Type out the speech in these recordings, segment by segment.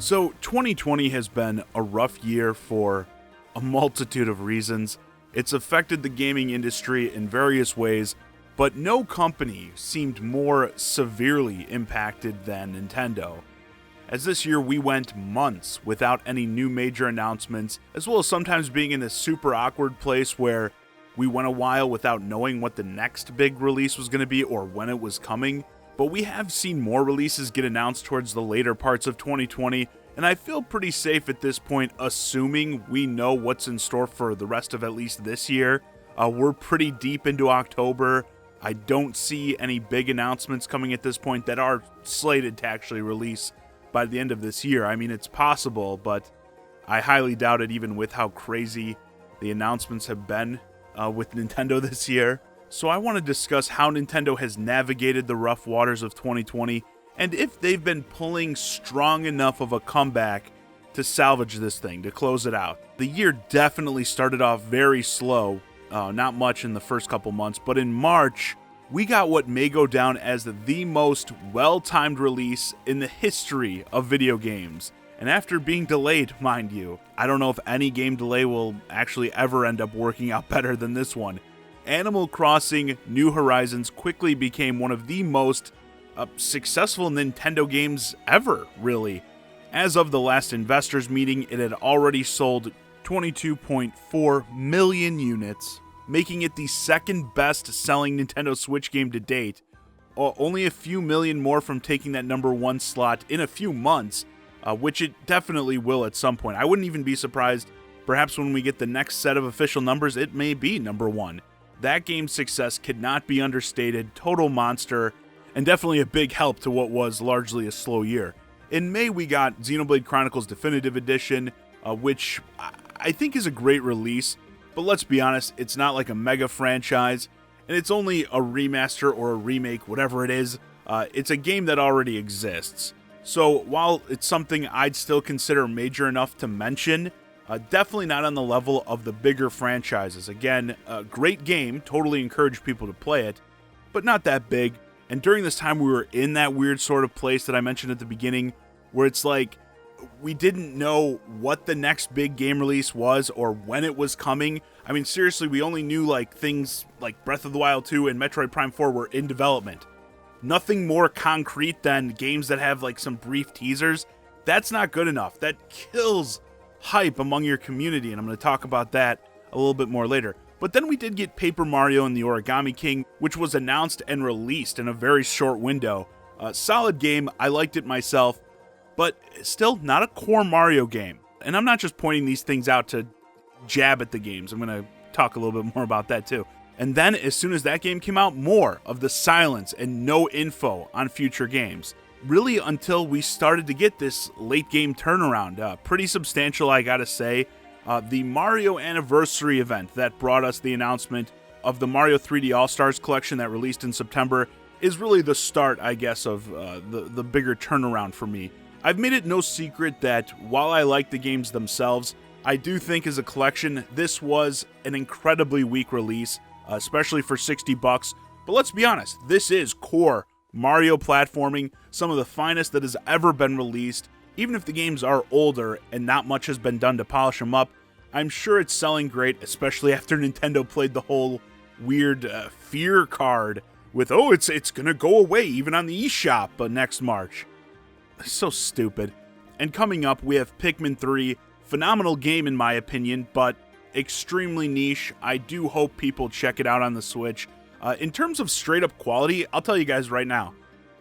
So 2020 has been a rough year for a multitude of reasons. It's affected the gaming industry in various ways, but no company seemed more severely impacted than Nintendo. As this year we went months without any new major announcements, as well as sometimes being in this super awkward place where we went a while without knowing what the next big release was going to be or when it was coming. But we have seen more releases get announced towards the later parts of 2020, and I feel pretty safe at this point assuming we know what's in store for the rest of at least this year. We're pretty deep into October. I don't see any big announcements coming at this point that are slated to actually release by the end of this year. I mean, it's possible, but I highly doubt it even with how crazy the announcements have been with Nintendo this year. So I want to discuss how Nintendo has navigated the rough waters of 2020 and if they've been pulling strong enough of a comeback to salvage this thing, to close it out. The year definitely started off very slow, not much in the first couple months, but in March, we got what may go down as the most well-timed release in the history of video games. And after being delayed, mind you, I don't know if any game delay will actually ever end up working out better than this one. Animal Crossing New Horizons quickly became one of the most successful Nintendo games ever, really. As of the last investors meeting, it had already sold 22.4 million units, making it the second best-selling Nintendo Switch game to date, only a few million more from taking that number one slot in a few months, which it definitely will at some point. I wouldn't even be surprised, perhaps when we get the next set of official numbers, it may be number one. That game's success cannot be understated, total monster, and definitely a big help to what was largely a slow year. In May, we got Xenoblade Chronicles Definitive Edition, which I think is a great release, but let's be honest, it's not like a mega franchise, and it's only a remaster or a remake, whatever it is. It's a game that already exists. So while it's something I'd still consider major enough to mention, definitely not on the level of the bigger franchises. Again, a great game, totally encourage people to play it, but not that big. And during this time, we were in that weird sort of place that I mentioned at the beginning, where it's like, we didn't know what the next big game release was or when it was coming. I mean, seriously, we only knew like things like Breath of the Wild 2 and Metroid Prime 4 were in development. Nothing more concrete than games that have like some brief teasers. That's not good enough. That kills hype among your community, and I'm going to talk about that a little bit more later. But then we did get Paper Mario and the Origami King, which was announced and released in a very short window. Solid game, I liked it myself, but still not a core Mario game. And I'm not just pointing these things out to jab at the games. I'm going to talk a little bit more about that too. And then as soon as that game came out, more of the silence and no info on future games. Really until we started to get this late game turnaround. Pretty substantial, I gotta say. The Mario Anniversary event that brought us the announcement of the Mario 3D All-Stars collection that released in September is really the start, I guess, of the bigger turnaround for me. I've made it no secret that while I like the games themselves, I do think as a collection, this was an incredibly weak release, especially for $60. But let's be honest, this is core Mario platforming, some of the finest that has ever been released. Even if the games are older and not much has been done to polish them up, I'm sure it's selling great, especially after Nintendo played the whole weird fear card with, oh, it's gonna go away even on the eShop next March. So stupid. And coming up, we have Pikmin 3, phenomenal game in my opinion, but extremely niche. I do hope people check it out on the Switch. In terms of straight up quality, I'll tell you guys right now,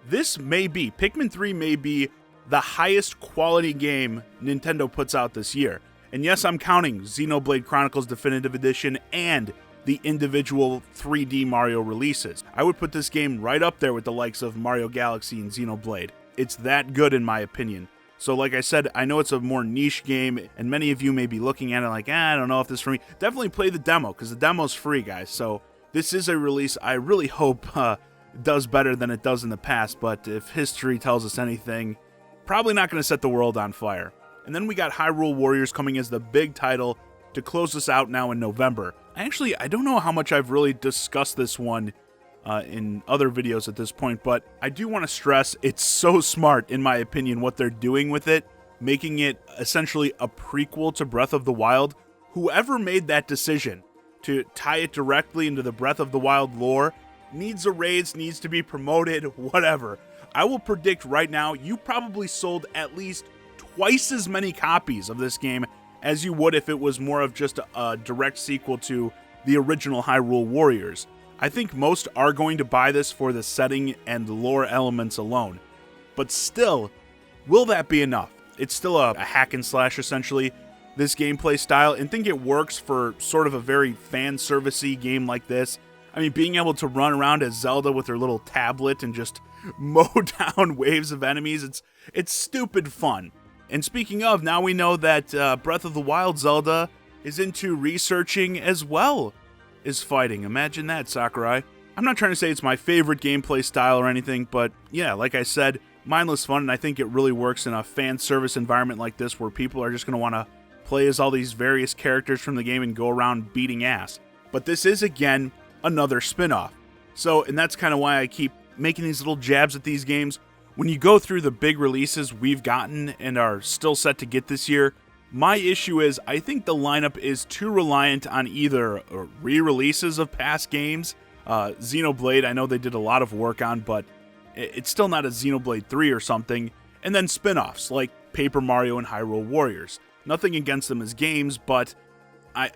Pikmin 3 may be the highest quality game Nintendo puts out this year. And yes, I'm counting Xenoblade Chronicles Definitive Edition and the individual 3D Mario releases. I would put this game right up there with the likes of Mario Galaxy and Xenoblade. It's that good in my opinion. So like I said, I know it's a more niche game, and many of you may be looking at it like, I don't know if this is for me. Definitely play the demo, because the demo's free, guys. So this is a release I really hope does better than it does in the past, but if history tells us anything, probably not going to set the world on fire. And then we got Hyrule Warriors coming as the big title to close us out now in November. Actually, I don't know how much I've really discussed this one in other videos at this point, but I do want to stress it's so smart, in my opinion, what they're doing with it. making it essentially a prequel to Breath of the Wild, whoever made that decision to tie it directly into the Breath of the Wild lore needs a raise, needs to be promoted, whatever. I will predict right now you probably sold at least twice as many copies of this game as you would if it was more of just a direct sequel to the original Hyrule Warriors. I think most are going to buy this for the setting and the lore elements alone. But still, will that be enough? It's still a hack and slash, essentially, this gameplay style, and think it works for sort of a very fan-servicey game like this. I mean, being able to run around as Zelda with her little tablet and just mow down waves of enemies, it's stupid fun. And speaking of, now we know that Breath of the Wild Zelda is into researching as well as fighting. Imagine that, Sakurai. I'm not trying to say it's my favorite gameplay style or anything, but yeah, like I said, mindless fun, and I think it really works in a fan service environment like this where people are just going to want to play as all these various characters from the game and go around beating ass. But this is, again, another spin-off. So, and that's kind of why I keep making these little jabs at these games. When you go through the big releases we've gotten and are still set to get this year, my issue is I think the lineup is too reliant on either re-releases of past games. Xenoblade, I know they did a lot of work on, but it's still not a Xenoblade 3 or something. And then spin-offs like Paper Mario and Hyrule Warriors. Nothing against them as games, but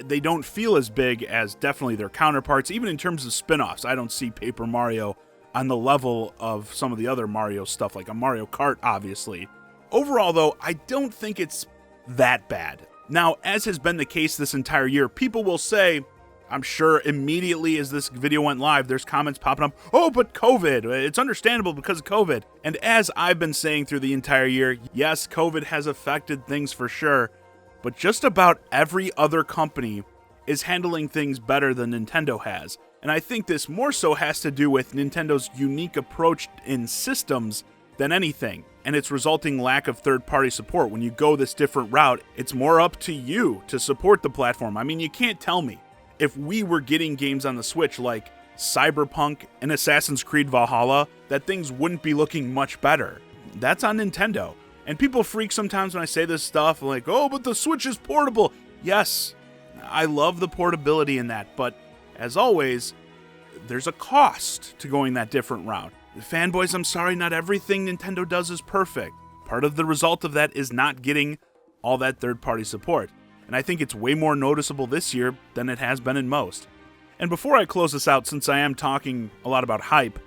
they don't feel as big as definitely their counterparts. Even in terms of spin-offs, I don't see Paper Mario on the level of some of the other Mario stuff, like a Mario Kart, obviously. Overall, though, I don't think it's that bad. Now, as has been the case this entire year, people will say, I'm sure immediately as this video went live, there's comments popping up, oh, but COVID, it's understandable because of COVID. And as I've been saying through the entire year, yes, COVID has affected things for sure, but just about every other company is handling things better than Nintendo has. And I think this more so has to do with Nintendo's unique approach in systems than anything, and its resulting lack of third-party support. When you go this different route, it's more up to you to support the platform. I mean, you can't tell me if we were getting games on the Switch like Cyberpunk and Assassin's Creed Valhalla, that things wouldn't be looking much better. That's on Nintendo. And people freak sometimes when I say this stuff, like, oh, but the Switch is portable. Yes, I love the portability in that, but as always, there's a cost to going that different route. Fanboys, I'm sorry, not everything Nintendo does is perfect. Part of the result of that is not getting all that third-party support. And I think it's way more noticeable this year than it has been in most. And before I close this out, since I am talking a lot about hype,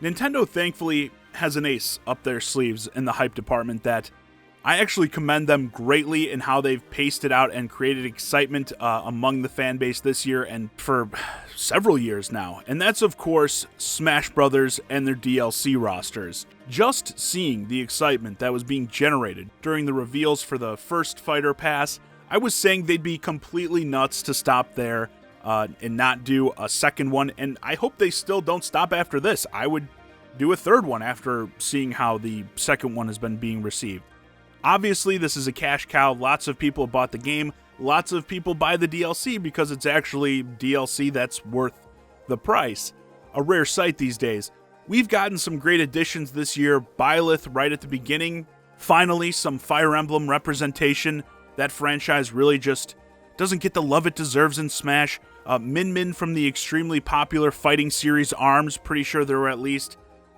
Nintendo thankfully has an ace up their sleeves in the hype department that I actually commend them greatly in how they've paced it out and created excitement among the fan base this year and for several years now. And that's, of course, Smash Brothers and their DLC rosters. Just seeing the excitement that was being generated during the reveals for the first Fighter Pass, I was saying they'd be completely nuts to stop there and not do a second one. And I hope they still don't stop after this. I would do a third one after seeing how the second one has been being received. Obviously, this is a cash cow. Lots of people bought the game. Lots of people buy the DLC because it's actually DLC that's worth the price. A rare sight these days. We've gotten some great additions this year. Byleth right at the beginning. Finally, some Fire Emblem representation. That franchise really just doesn't get the love it deserves in Smash. Min Min from the extremely popular fighting series ARMS. Pretty sure there were at least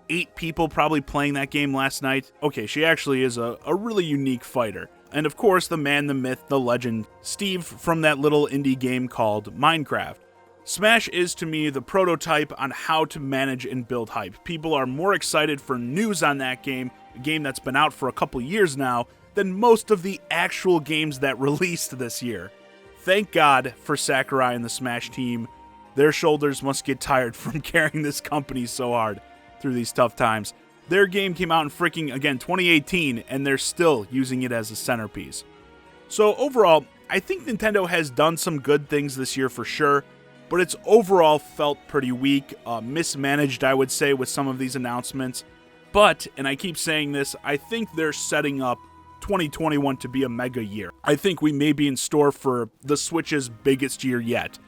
8 people probably playing that game last night. Okay, she actually is a really unique fighter. And of course, the man, the myth, the legend, Steve from that little indie game called Minecraft. Smash is, to me, the prototype on how to manage and build hype. People are more excited for news on that game, a game that's been out for a couple years now, than most of the actual games that released this year. Thank God for Sakurai and the Smash team. Their shoulders must get tired from carrying this company so hard through these tough times. Their game came out in freaking, again, 2018, and they're still using it as a centerpiece. So overall, I think Nintendo has done some good things this year for sure, but it's overall felt pretty weak, mismanaged, I would say, with some of these announcements. But, and I keep saying this, I think they're setting up 2021 to be a mega year. I think we may be in store for the Switch's biggest year yet.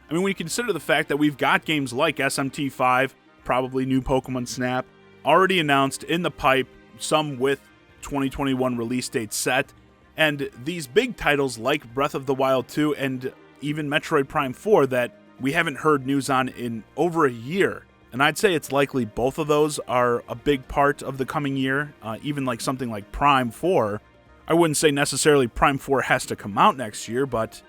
I mean, when you consider the fact that we've got games like SMT5, probably new Pokemon Snap, already announced in the pipe, some with 2021 release date set, and these big titles like Breath of the Wild 2 and even Metroid Prime 4 that we haven't heard news on in over a year. And I'd say it's likely both of those are a big part of the coming year, even like something like Prime 4. I wouldn't say necessarily Prime 4 has to come out next year, but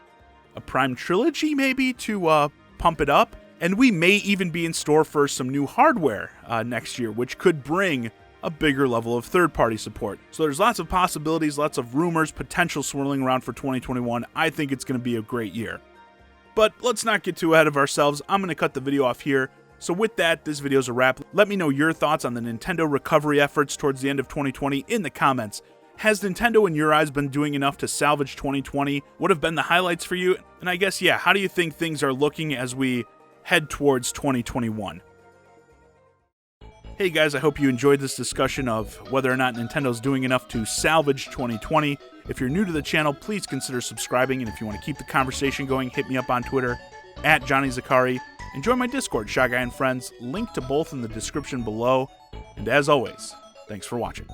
a Prime trilogy maybe to pump it up. And we may even be in store for some new hardware next year, which could bring a bigger level of third-party support. So there's lots of possibilities, lots of rumors, potential swirling around for 2021. I think it's going to be a great year. But let's not get too ahead of ourselves. I'm going to cut the video off here. So with that, this video's a wrap. Let me know your thoughts on the Nintendo recovery efforts towards the end of 2020 in the comments. Has Nintendo, in your eyes, been doing enough to salvage 2020? What have been the highlights for you? And I guess, yeah, how do you think things are looking as we head towards 2021? Hey guys, I hope you enjoyed this discussion of whether or not Nintendo's doing enough to salvage 2020. If you're new to the channel, please consider subscribing, and if you want to keep the conversation going, hit me up on Twitter, @JohnnyZakari, and join my Discord, ChiGuy and Friends, link to both in the description below. And as always, thanks for watching.